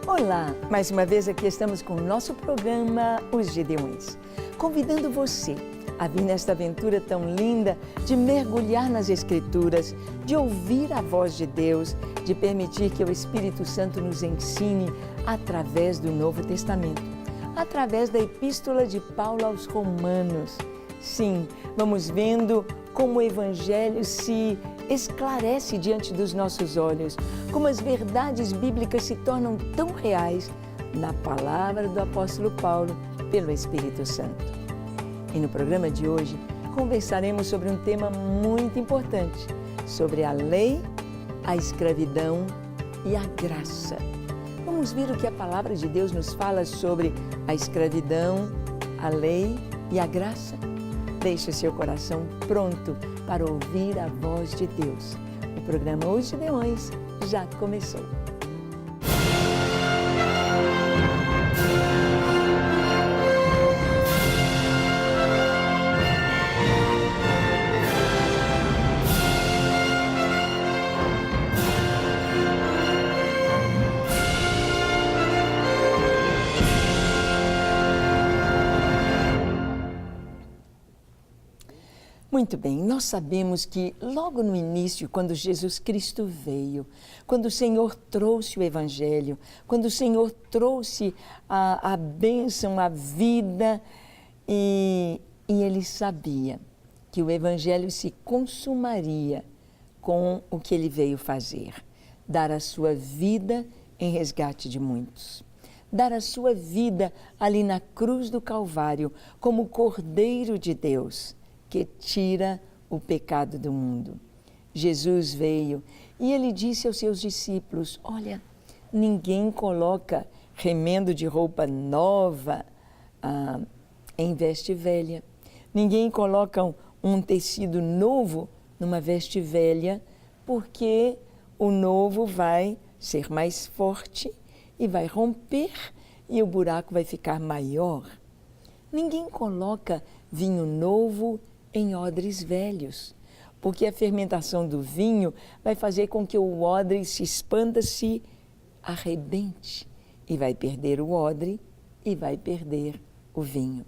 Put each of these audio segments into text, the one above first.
Olá, mais uma vez aqui estamos com o nosso programa Os Gedeões, convidando você a vir nesta aventura tão linda de mergulhar nas Escrituras, de ouvir a voz de Deus, de permitir que o Espírito Santo nos ensine através do Novo Testamento, através da Epístola de Paulo aos Romanos. Sim, vamos vendo como o Evangelho se esclarece diante dos nossos olhos, como as verdades bíblicas se tornam tão reais na palavra do apóstolo Paulo pelo Espírito Santo. E no programa de hoje conversaremos sobre um tema muito importante, sobre a lei, a escravidão e a graça. Vamos ver o que a palavra de Deus nos fala sobre a escravidão, a lei e a graça. Deixe o seu coração pronto para ouvir a voz de Deus. O programa Os Gedeões já começou. Muito bem, nós sabemos que logo no início, quando Jesus Cristo veio, quando o Senhor trouxe o Evangelho, quando o Senhor trouxe a bênção, a vida, e Ele sabia que o Evangelho se consumaria com o que Ele veio fazer, dar a sua vida em resgate de muitos. Dar a sua vida ali na cruz do Calvário como Cordeiro de Deus, que tira o pecado do mundo. Jesus veio e Ele disse aos seus discípulos, olha, ninguém coloca remendo de roupa nova em veste velha. Ninguém coloca um tecido novo numa veste velha, porque o novo vai ser mais forte e vai romper e o buraco vai ficar maior. Ninguém coloca vinho novo em odres velhos, porque a fermentação do vinho vai fazer com que o odre se expanda, se arrebente, e vai perder o odre e vai perder o vinho.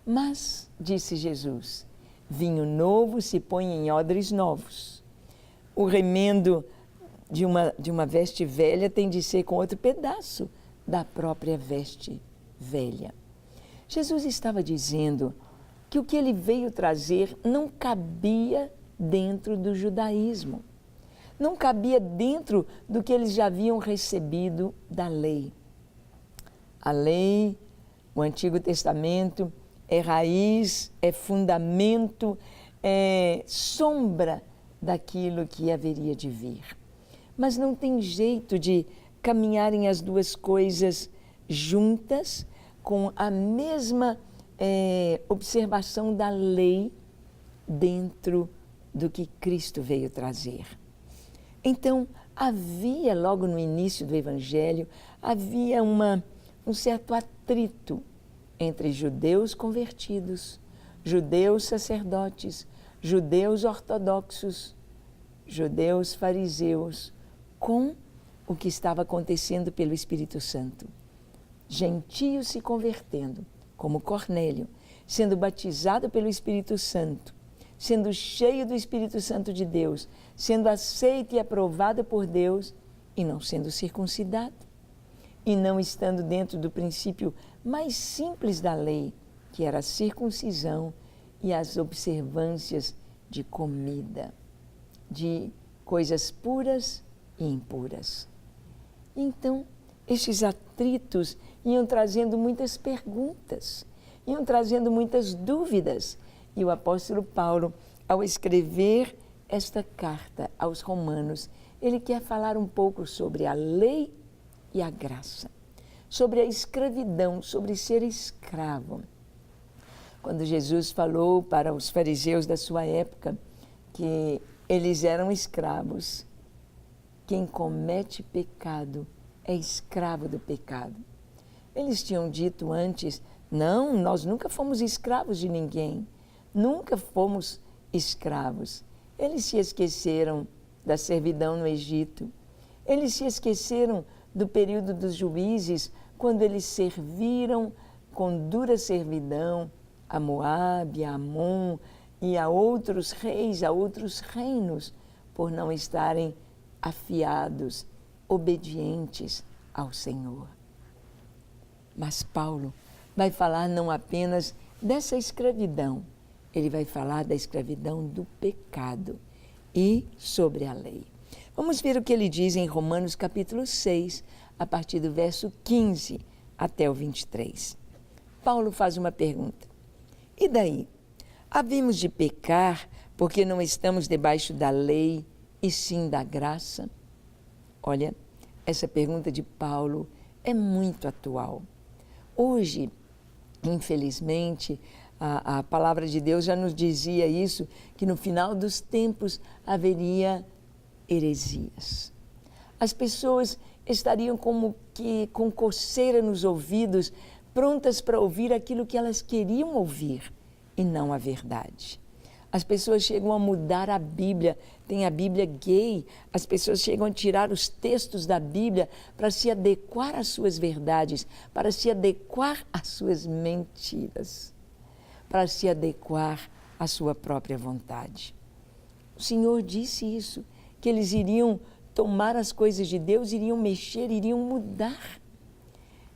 Mas, disse Jesus, vinho novo se põe em odres novos. O remendo de uma veste velha tem de ser com outro pedaço da própria veste velha. Jesus estava dizendo que o que Ele veio trazer não cabia dentro do judaísmo, não cabia dentro do que eles já haviam recebido da lei. A lei, o Antigo Testamento, é raiz, é fundamento, é sombra daquilo que haveria de vir. Mas não tem jeito de caminharem as duas coisas juntas com a mesma observação da lei dentro do que Cristo veio trazer. Então, havia logo no início do Evangelho, havia um certo atrito entre judeus convertidos, judeus sacerdotes, judeus ortodoxos, judeus fariseus, com o que estava acontecendo pelo Espírito Santo. Gentios se convertendo, como Cornélio, sendo batizado pelo Espírito Santo, sendo cheio do Espírito Santo de Deus, sendo aceito e aprovado por Deus e não sendo circuncidado, e não estando dentro do princípio mais simples da lei, que era a circuncisão e as observâncias de comida, de coisas puras e impuras. Então, estes atritos iam trazendo muitas perguntas, iam trazendo muitas dúvidas. E o apóstolo Paulo, ao escrever esta carta aos Romanos, ele quer falar um pouco sobre a lei e a graça, sobre a escravidão, sobre ser escravo. Quando Jesus falou para os fariseus da sua época que eles eram escravos, quem comete pecado é escravo do pecado. Eles tinham dito antes, não, nós nunca fomos escravos de ninguém, nunca fomos escravos. Eles se esqueceram da servidão no Egito, eles se esqueceram do período dos juízes, quando eles serviram com dura servidão a Moabe, a Amon e a outros reis, a outros reinos, por não estarem afiados, obedientes ao Senhor. Mas Paulo vai falar não apenas dessa escravidão, ele vai falar da escravidão do pecado e sobre a lei. Vamos ver o que ele diz em Romanos capítulo 6, a partir do verso 15 até o 23. Paulo faz uma pergunta. E daí? Havemos de pecar porque não estamos debaixo da lei e sim da graça? Olha, essa pergunta de Paulo é muito atual. Hoje, infelizmente, a palavra de Deus já nos dizia isso, que no final dos tempos haveria heresias. As pessoas estariam como que com coceira nos ouvidos, prontas para ouvir aquilo que elas queriam ouvir e não a verdade. As pessoas chegam a mudar a Bíblia, tem a Bíblia gay, as pessoas chegam a tirar os textos da Bíblia para se adequar às suas verdades, para se adequar às suas mentiras, para se adequar à sua própria vontade. O Senhor disse isso, que eles iriam tomar as coisas de Deus, iriam mexer, iriam mudar.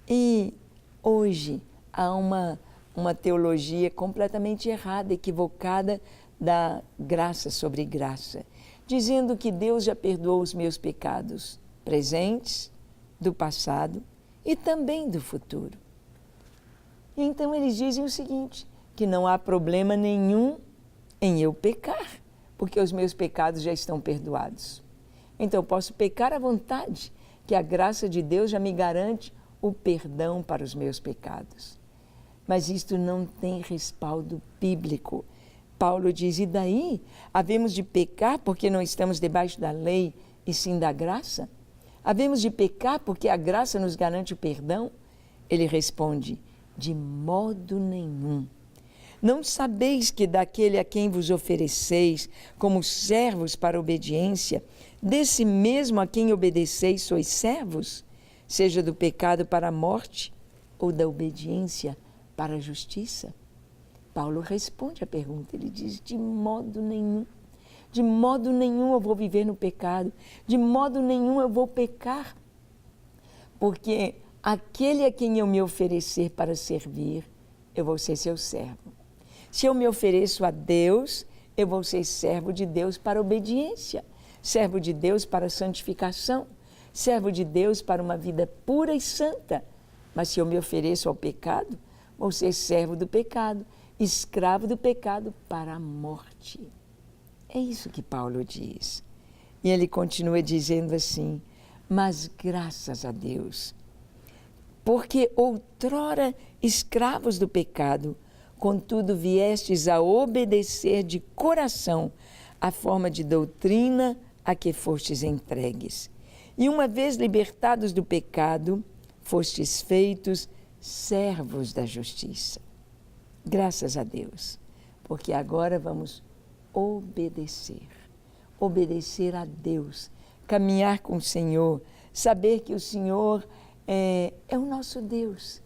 E hoje há uma teologia completamente errada, equivocada da graça sobre graça, dizendo que Deus já perdoou os meus pecados presentes, do passado e também do futuro. E então eles dizem o seguinte, que não há problema nenhum em eu pecar, porque os meus pecados já estão perdoados. Então eu posso pecar à vontade, que a graça de Deus já me garante o perdão para os meus pecados. Mas isto não tem respaldo bíblico. Paulo diz, e daí? Havemos de pecar porque não estamos debaixo da lei e sim da graça? Havemos de pecar porque a graça nos garante o perdão? Ele responde, de modo nenhum. Não sabeis que daquele a quem vos ofereceis como servos para a obediência, desse mesmo a quem obedeceis sois servos, seja do pecado para a morte ou da obediência para a justiça? Paulo responde à pergunta, ele diz, de modo nenhum eu vou viver no pecado, de modo nenhum eu vou pecar, porque aquele a quem eu me oferecer para servir, eu vou ser seu servo. Se eu me ofereço a Deus, eu vou ser servo de Deus para obediência, servo de Deus para santificação, servo de Deus para uma vida pura e santa. Mas se eu me ofereço ao pecado, vou ser servo do pecado, escravo do pecado para a morte. É isso que Paulo diz. E ele continua dizendo assim, mas graças a Deus, porque outrora escravos do pecado, contudo viestes a obedecer de coração a forma de doutrina a que fostes entregues. E uma vez libertados do pecado, fostes feitos servos da justiça. Graças a Deus, porque agora vamos obedecer a Deus, caminhar com o Senhor, saber que o Senhor é o nosso Deus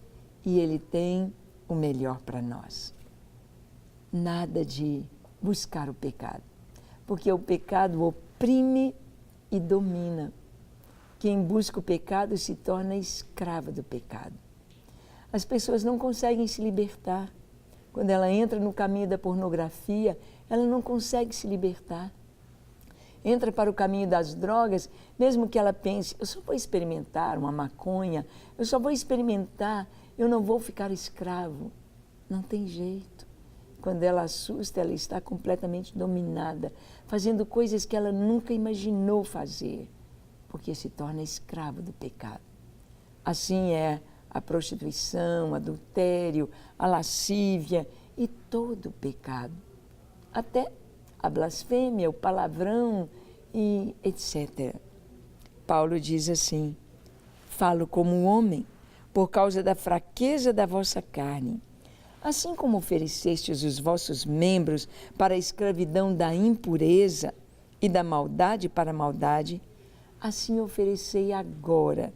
e Ele tem o melhor para nós. Nada de buscar o pecado, porque o pecado oprime e domina. Quem busca o pecado se torna escravo do pecado. As pessoas não conseguem se libertar. Quando ela entra no caminho da pornografia, ela não consegue se libertar. Entra para o caminho das drogas, mesmo que ela pense, eu só vou experimentar uma maconha, eu só vou experimentar, eu não vou ficar escravo. Não tem jeito. Quando ela assusta, ela está completamente dominada, fazendo coisas que ela nunca imaginou fazer, porque se torna escravo do pecado. Assim é a prostituição, o adultério, a lascívia e todo o pecado. Até a blasfêmia, o palavrão e etc. Paulo diz assim, falo como um homem, por causa da fraqueza da vossa carne. Assim como oferecestes os vossos membros para a escravidão da impureza e da maldade para a maldade, assim oferecei agora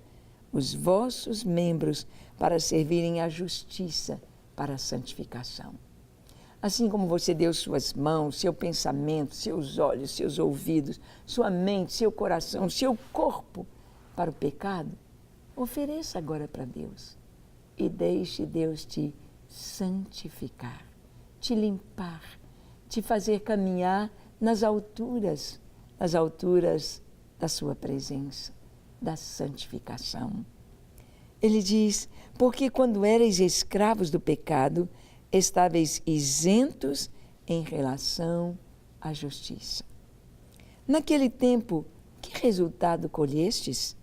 os vossos membros para servirem à justiça, para a santificação. Assim como você deu suas mãos, seu pensamento, seus olhos, seus ouvidos, sua mente, seu coração, seu corpo para o pecado, ofereça agora para Deus e deixe Deus te santificar, te limpar, te fazer caminhar nas alturas da sua presença, da santificação. Ele diz, porque quando erais escravos do pecado, estáveis isentos em relação à justiça. Naquele tempo, que resultado colhestes?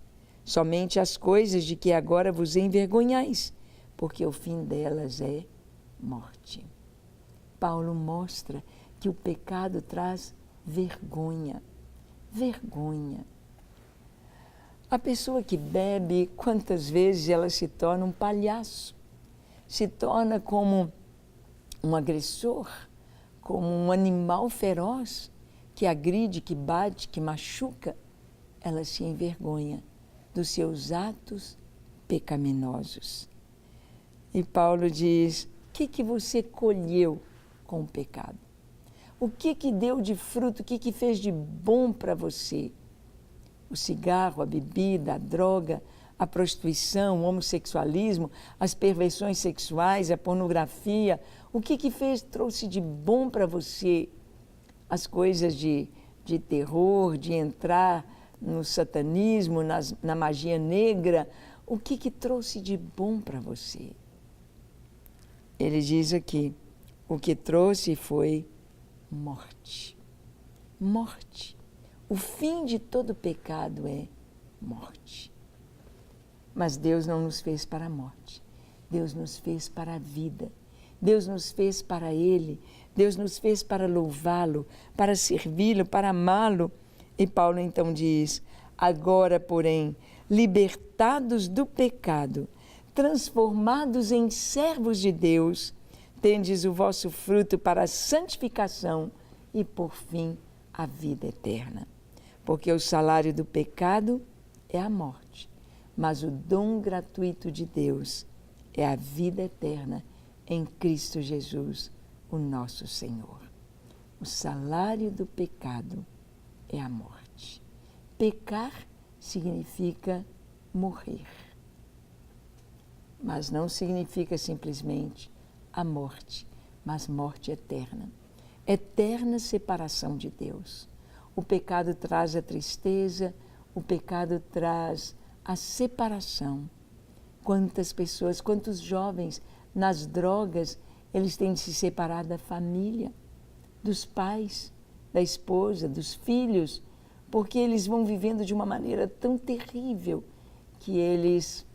Somente as coisas de que agora vos envergonhais, porque o fim delas é morte. Paulo mostra que o pecado traz vergonha. Vergonha. A pessoa que bebe, quantas vezes ela se torna um palhaço, se torna como um agressor, como um animal feroz que agride, que bate, que machuca. Ela se envergonha dos seus atos pecaminosos. E Paulo diz, o que você colheu com o pecado? O que deu de fruto, o que fez de bom para você? O cigarro, a bebida, a droga, a prostituição, o homossexualismo, as perversões sexuais, a pornografia. O que trouxe de bom para você? As coisas de terror, de entrar no satanismo, na magia negra. O que trouxe de bom para você? Ele diz aqui, o que trouxe foi morte. Morte. O fim de todo pecado é morte. Mas Deus não nos fez para a morte. Deus nos fez para a vida. Deus nos fez para Ele. Deus nos fez para louvá-lo, para servi-lo, para amá-lo. E Paulo então diz, agora, porém, libertados do pecado, transformados em servos de Deus, tendes o vosso fruto para a santificação e, por fim, a vida eterna. Porque o salário do pecado é a morte, mas o dom gratuito de Deus é a vida eterna em Cristo Jesus, o nosso Senhor. O salário do pecado é a morte. Pecar significa morrer, mas não significa simplesmente a morte, mas morte eterna. Eterna separação de Deus. O pecado traz a tristeza, o pecado traz a separação. Quantas pessoas, quantos jovens nas drogas, eles têm de se separar da família, dos pais, da esposa, dos filhos, porque eles vão vivendo de uma maneira tão terrível que eles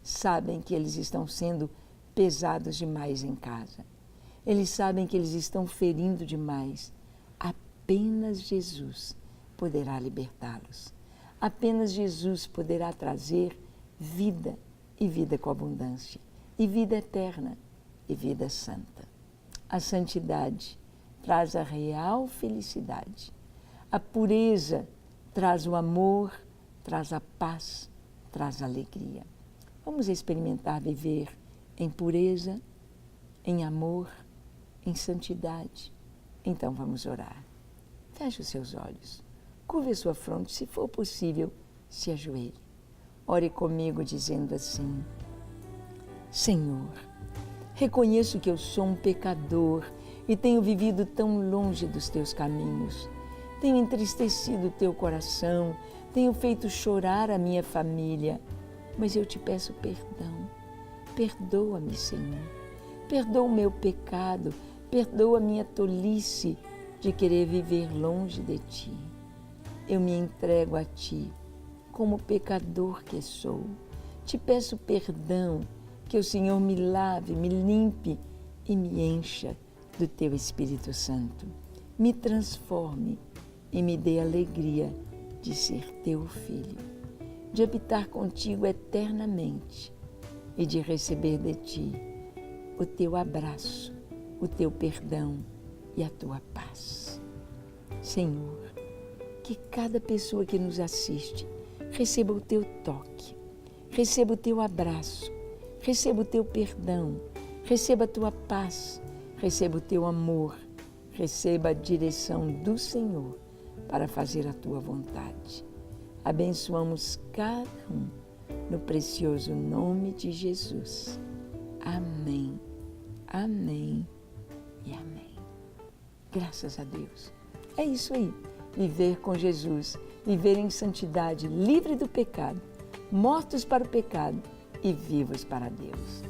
sabem que eles estão sendo pesados demais em casa. Eles sabem que eles estão ferindo demais. Apenas Jesus poderá libertá-los. Apenas Jesus poderá trazer vida, e vida com abundância, e vida eterna, e vida santa. A santidade traz a real felicidade. A pureza traz o amor, traz a paz, traz a alegria. Vamos experimentar viver em pureza, em amor, em santidade. Então vamos orar. Feche os seus olhos, curve a sua fronte, se for possível, se ajoelhe. Ore comigo dizendo assim, Senhor, reconheço que eu sou um pecador e tenho vivido tão longe dos teus caminhos. Tenho entristecido o teu coração, tenho feito chorar a minha família, mas eu te peço perdão. Perdoa-me, Senhor. Perdoa o meu pecado, perdoa a minha tolice de querer viver longe de ti. Eu me entrego a ti, como pecador que sou. Te peço perdão, que o Senhor me lave, me limpe e me encha do teu Espírito Santo. Me transforme e me dê alegria de ser teu filho, de habitar contigo eternamente e de receber de ti o teu abraço, o teu perdão e a tua paz. Senhor, que cada pessoa que nos assiste receba o teu toque, receba o teu abraço, receba o teu perdão, receba a tua paz, receba o teu amor, receba a direção do Senhor para fazer a tua vontade. Abençoamos cada um no precioso nome de Jesus. Amém, amém e amém. Graças a Deus. É isso aí, viver com Jesus, viver em santidade, livre do pecado, mortos para o pecado e vivos para Deus.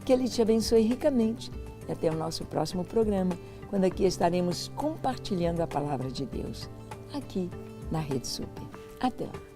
Que Ele te abençoe ricamente e até o nosso próximo programa, quando aqui estaremos compartilhando a palavra de Deus, aqui na Rede Super. Até lá!